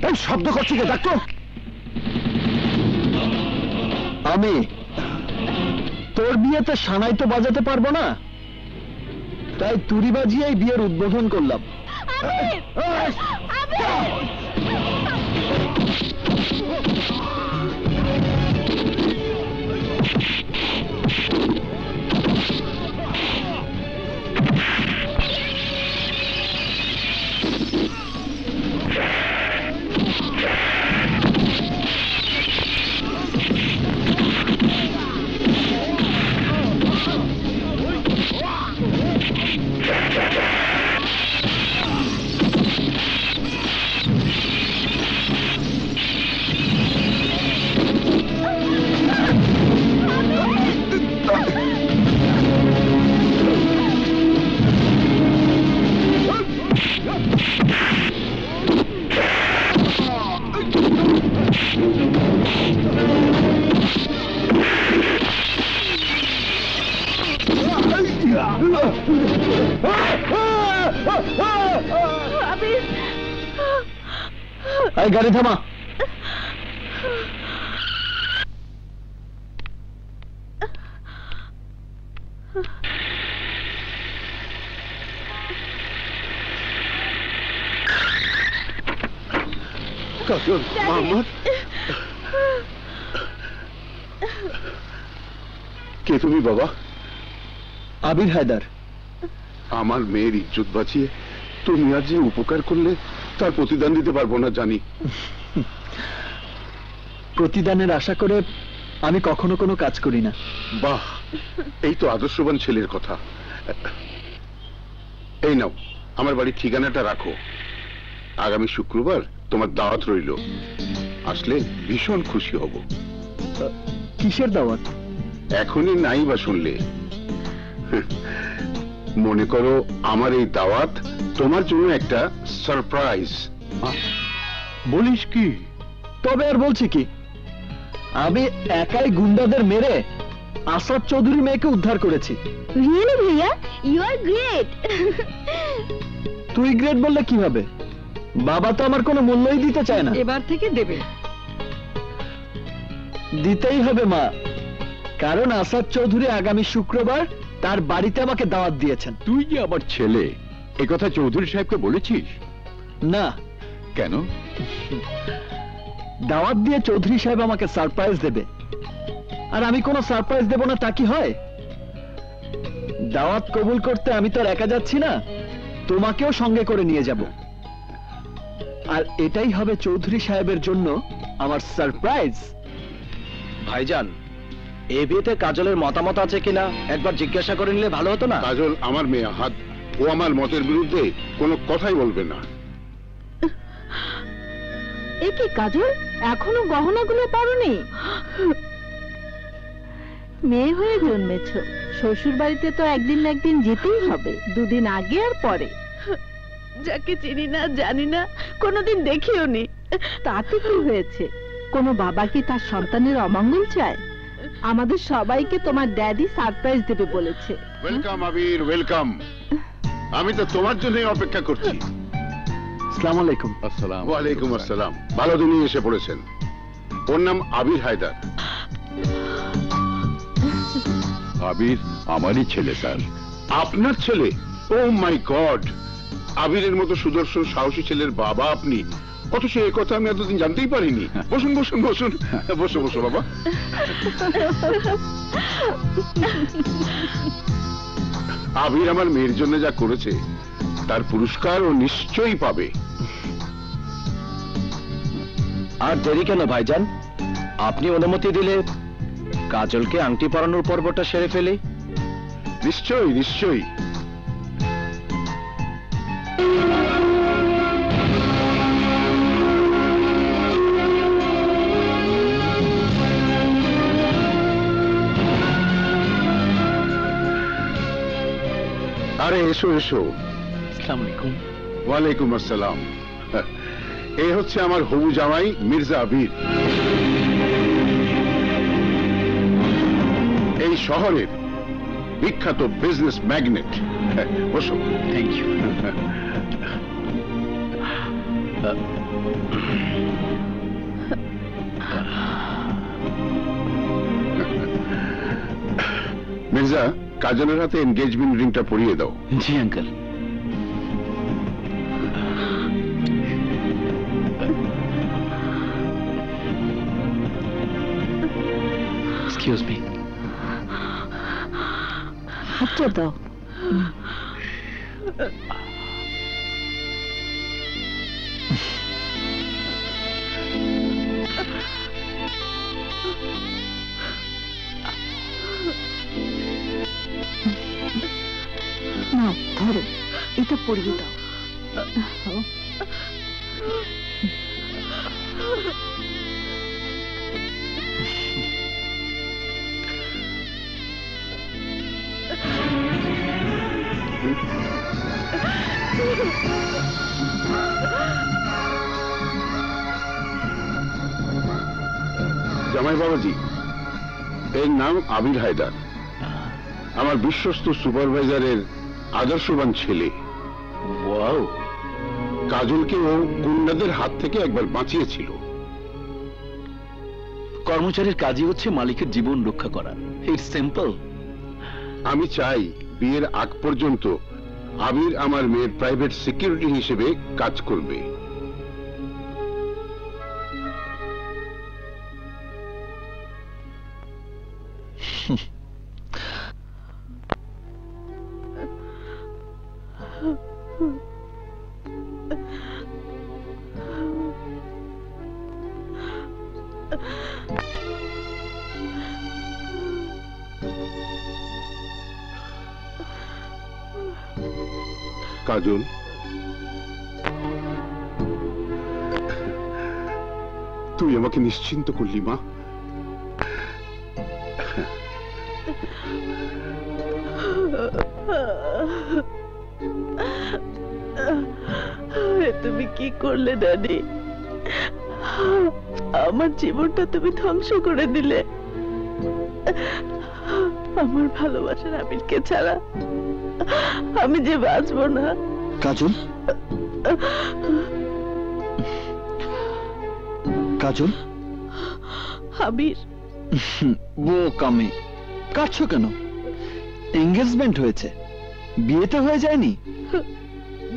এই শব্দ করছি কে? ডাক্তার, আমি তোর বিয়েতে সানাই তো বাজাতে পারবো না, তাই তুড়ি বাজিয়ে বিয়ের উদ্বোধন করলাম। গাড়ি থামা। কাজল, মোহাম্মদ, কে তুমি বাবা? আবির হায়দার। আমার মেয়ের ইজ্জত বাঁচিয়ে তুমি আজ যে উপকার করলে তার প্রতিদান দিতে পারবো না জানি। প্রতিদানের আশা করে আমি কখনো কোনো কাজ করি না। বাহ, এই তো আদর্শবান ছেলের কথা। এই নাও, আমার বাড়ির ঠিকানাটা রাখো। আগামী শুক্রবার তোমার দাওয়াত রইল, আসলে ভীষণ খুশি হব। কিসের দাওয়াত? এখনই নাই বা শুনলে? মনে করো আমার এই দাওয়াত তোমার জন্য একটা সারপ্রাইজ। বলিস কি? তবে আর বলছি কি, আমি একাই গুন্ডাদের মেরে আসাদ চৌধুরী মেয়েকে উদ্ধার করেছি। রিয়েলি ভাইয়া, ইউ আর গ্রেট। তুই গ্রেট বললে কি হবে? বাবা তো আমার কোনো মূল্যই দিতে চায় না। এবার থেকে দেবে। দিতেই হবে মা, কারণ আসাদ চৌধুরী আগামী শুক্রবার তার বাড়িতে আমাকে দাওয়াত দিয়েছেন। তুই যে আমার ছেলে, একথা চৌধুরী সাহেবকে বলেছিস? না। কেন? দাওয়াত দিয়ে চৌধুরী সাহেব আমাকে সারপ্রাইজ দেবে, আর আমি কোনো সারপ্রাইজ দেব না তা কি হয়? দাওয়াত কবুল করতে আমি তো আর একা যাচ্ছি না, তোমাকেও সঙ্গে করে নিয়ে যাব। আর এটাই হবে চৌধুরী সাহেবের জন্য আমার সারপ্রাইজ। ভাইজান, এই বিয়েতে কাজলের মতামত আছে কিনা একবার জিজ্ঞাসা করে নিলে ভালো হতো না? কাজল আমার মেয়ে, হাত ও আমার মতের বিরুদ্ধে কোনো কথাই বলবে না। এ কি কাজল, এখনো গহনাগুলো পরনি? মেয়ে হয়ে জন্মেছ, শ্বশুর বাড়িতে তো একদিন না একদিন যেতেই হবে, দুদিন আগে আর পরে। যাকে চিনি না, জানি না, কোনোদিন দেখিও নি, তাতে কি হয়েছে? কোনো বাবা কি তার সন্তানের অমঙ্গল চায়? আমাদের সবাইকে তোমার ড্যাডি সারপ্রাইজ দেবে বলেছে। ওয়েলকাম আবির, ওয়েলকাম। আমি তো তোমার জন্যই অপেক্ষা করছি। আসসালামু আলাইকুম। আসসালাম। ওয়ালাইকুম আসসালাম। ভালো দিনই এসে পড়েছেন। ওর নাম আবির হায়দার। আবির আমারই ছেলে স্যার। আপনার ছেলে? ও মাই গড, আবিরের মতো সুদর্শন সাহসী ছেলের বাবা আপনি, অথচ এই কথা আমি এতদিন জানতেই পারিনি। বসুন বসুন বসুন, বসো বসো বাবা। আবির আমার মেয়ের জন্য যা করেছে তার পুরস্কার ও নিশ্চয়ই পাবে। আর দেরি কেন ভাইজান, আপনি অনুমতি দিলে কাজলকে আংটি পরানোর পর্বটা সেরে ফেলি। নিশ্চয়ই নিশ্চয়ই। আরে এসো এসো। আসসালামু আলাইকুম। ওয়ালাইকুম আসসালাম। এই হচ্ছে আমার হবু জামাই মির্জা আবির। এই শহরের বিখ্যাত বিজনেস ম্যাগনেট। বসো। Thank you. মির্জা, কাজলের হাতে এনগেজমেন্ট রিংটা পরিয়ে দাও। জি আঙ্কেল। Excuse me. হাতটা দাও। নাও ধরো, এটা পরিয়ে দাও। জামাই বাবাজি, এর নাম আবির হায়দার, আমার বিশ্বস্ত সুপারভাইজারের আদর্শবান ছেলে। ওয়াও। কাজলকে ও গুন্ডাদের হাত থেকে একবার বাঁচিয়েছিল। কর্মচারীর কাজই হচ্ছে মালিকের জীবন রক্ষা করা। It's simple. আমি চাই বিয়ের আগ পর্যন্ত আবির আমার মেয়ের প্রাইভেট সিকিউরিটি হিসেবে কাজ করবে। কাজল, তুই আমাকে নিশ্চিন্ত করলি মা। তুমি কি করলে ড্যাডি? আমার জীবনটা তুমি ধ্বংস করে দিলে। আমার ভালোবাসার আবিরকে ছাড়া আমি যে বাঁচবো না। কাজল, কাজল। আবির, বোকামি। কাঁদছো কেন? এঙ্গেজমেন্ট হয়েছে, বিয়েতে হয়ে যায়নি।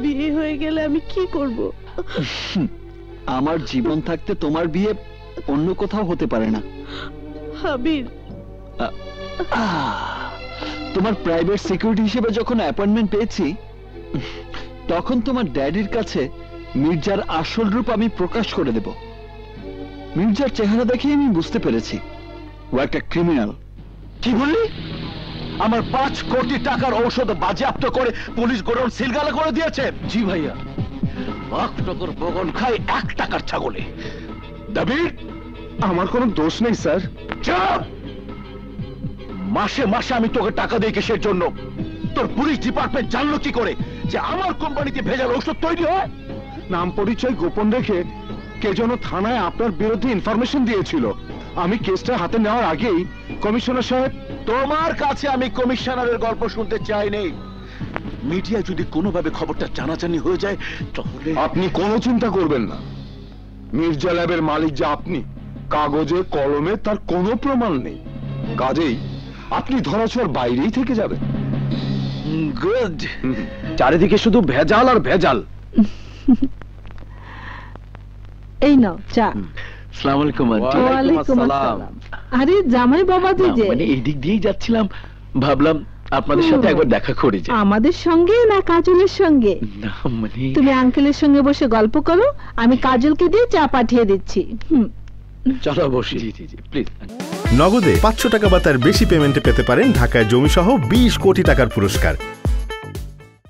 বিয়ে হয়ে গেলে আমি কি করব? আমার জীবন থাকতে তোমার বিয়ে অন্য কোথাও হতে পারে না। আবির, তোমার প্রাইভেট সিকিউরিটি হিসেবে যখন অ্যাপয়েন্টমেন্ট পেয়েছি, তখন তোমার ড্যাডির কাছে মির্জার আসল রূপ আমি প্রকাশ করে দেব। মির্জার চেহারা দেখে আমি বুঝতে পেরেছি ও একটা ক্রিমিনাল। কি বললি? আমার 5 কোটি টাকার ঔষধ বাজেয়াপ্ত করে পুলিশ গোডাউন সিলগালা করে দিয়েছে। জি ভাইয়া। লাখ টাকার বগন খাই 1 টাকার ছাগলে। দাবির, আমার কোনো দোষ নেই স্যার। চুপ! মাসে মাসে আমি তোকে টাকা দিই কিসের জন্য? তোর পুলিশ ডিপার্টমেন্ট জানলো কি করে যে আমার কোম্পানিতে ভেজাল ঔষধ তৈরি হয়? নাম পরিচয় গোপন রেখে কে যেন থানায় আপনার বিরুদ্ধে ইনফরমেশন দিয়েছিল। আমি কেসটা হাতে নেওয়ার আগেই কমিশনার সাহেব। তোমার কাছে আমি কমিশনারের গল্প শুনতে চাই নেই। মিডিয়া যদি কোনোভাবে খবরটা জানাজানি হয়ে যায় তাহলে আপনি কোনো চিন্তা করবেন না। মির্জা ল্যাবের মালিক যে আপনি, কাগজে কলমে তার কোনো প্রমাণ নেই। কাজেই আপনি ধরাছোঁয়ার বাইরেই থেকে যাবেন। গুড। চারিদিকে শুধু ভেজাল আর ভেজাল। এই নাও চা। আসসালামু আলাইকুম আন্টি। ওয়ালাইকুম আসসালাম। আরে জামাই বাবাজি যে। মানে এই দিক দিয়েই যাচ্ছিলাম, ভাবলাম আপনাদের সাথে একবার দেখা করে যাই। আমাদের সঙ্গে না কাজলের সঙ্গে? না মানে তুমি আঙ্কেলের সঙ্গে বসে গল্প করো, আমি কাজলকে দিয়ে চা পাঠিয়ে দিচ্ছি। চলো বসি। জি জি জি প্লিজ। নগদে 500 টাকা বা তার বেশি পেমেন্টে পেতে পারেন ঢাকায় জমিসহ 20 কোটি টাকার পুরস্কার।